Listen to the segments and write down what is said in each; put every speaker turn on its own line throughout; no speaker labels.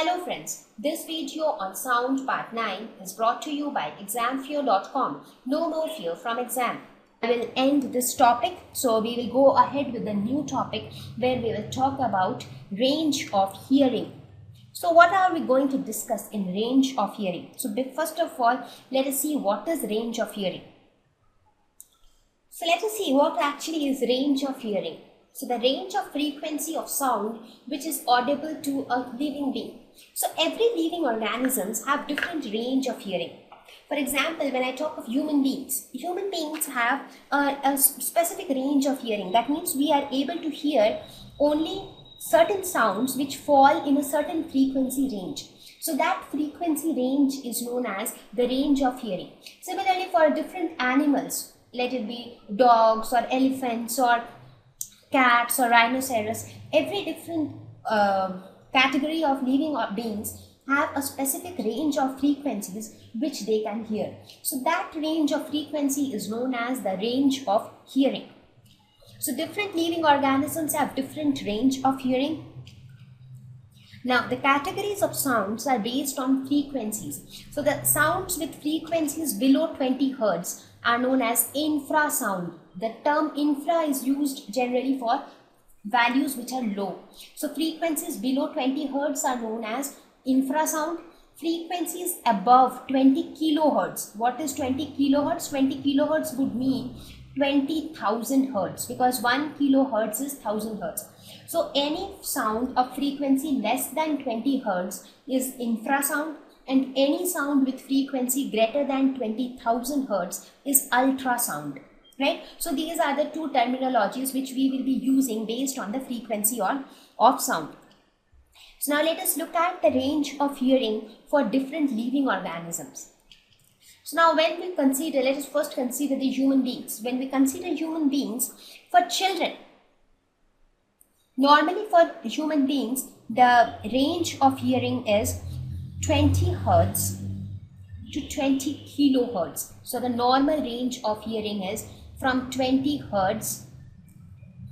Hello friends, this video on sound part 9 is brought to you by examfear.com. No more fear from exam. I will end this topic, so we will go ahead with a new topic where we will talk about range of hearing. So what are we going to discuss in range of hearing? So first of all, let us see what is range of hearing. So let us see what actually is range of hearing. So the range of frequency of sound which is audible to a living being. So every living organisms have different range of hearing. For example, when I talk of human beings have a specific range of hearing. That means we are able to hear only certain sounds which fall in a certain frequency range. So that frequency range is known as the range of hearing. Similarly, for different animals, let it be dogs or elephants or cats or rhinoceros, every different category of living beings have a specific range of frequencies which they can hear. So that range of frequency is known as the range of hearing. So different living organisms have different range of hearing. Now the categories of sounds are based on frequencies. So the sounds with frequencies below 20 Hz are known as infrasound. The term infra is used generally for values which are low. So frequencies below 20 Hz are known as infrasound. Frequencies above 20 kilohertz. What is 20 kilohertz? 20 kilohertz would mean 20,000 Hz, because 1 kilohertz is 1000 Hz. So any sound of frequency less than 20 Hz is infrasound, and any sound with frequency greater than 20,000 Hz is ultrasound. Right? So these are the two terminologies which we will be using based on the frequency of sound. So now let us look at the range of hearing for different living organisms. So now when we consider, let us first consider the human beings. When we consider human beings, for children, normally for human beings, the range of hearing is 20 Hz to 20 kilohertz. So the normal range of hearing is from 20 Hz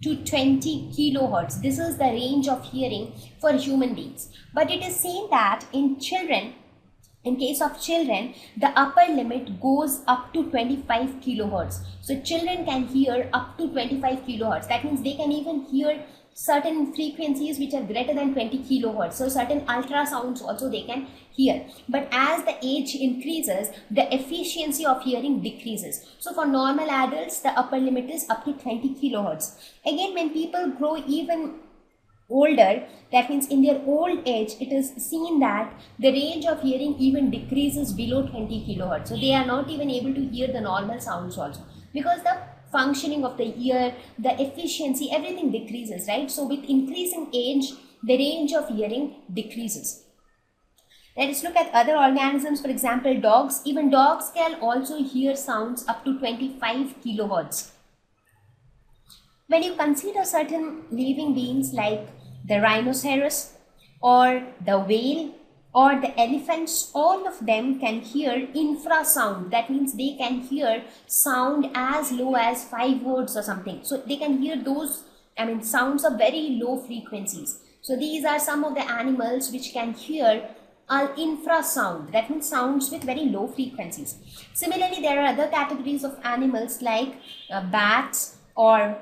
to 20 kilohertz. This is the range of hearing for human beings. But it is seen that in children, in case of children, the upper limit goes up to 25 kilohertz. So children can hear up to 25 kilohertz. That means they can even hear certain frequencies which are greater than 20 kilohertz. So certain ultrasounds also they can hear. But as the age increases, the efficiency of hearing decreases. So for normal adults, the upper limit is up to 20 kilohertz. Again, when people grow even older, that means in their old age, it is seen that the range of hearing even decreases below 20 kilohertz. So they are not even able to hear the normal sounds also, because the functioning of the ear, the efficiency, everything decreases, right? So with increasing age, the range of hearing decreases. Let us look at other organisms. For example, dogs. Even dogs can also hear sounds up to 25 kilohertz. When you consider certain living beings like the rhinoceros or the whale or the elephants, all of them can hear infrasound. That means they can hear sound as low as 5 Hz or something. So they can hear those, sounds of very low frequencies. So these are some of the animals which can hear infrasound. That means sounds with very low frequencies. Similarly, there are other categories of animals like bats or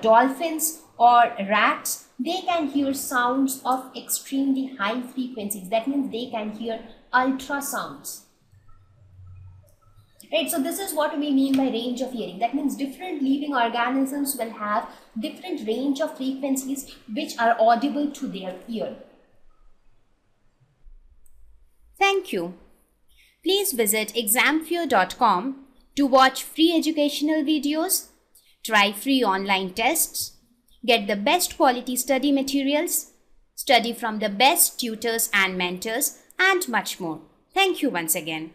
dolphins or rats. They can hear sounds of extremely high frequencies. That means they can hear ultrasounds. Right, so this is what we mean by range of hearing. That means different living organisms will have different range of frequencies which are audible to their ear. Thank you. Please visit examfear.com to watch free educational videos, try free online tests, get the best quality study materials, study from the best tutors and mentors, and much more. Thank you once again.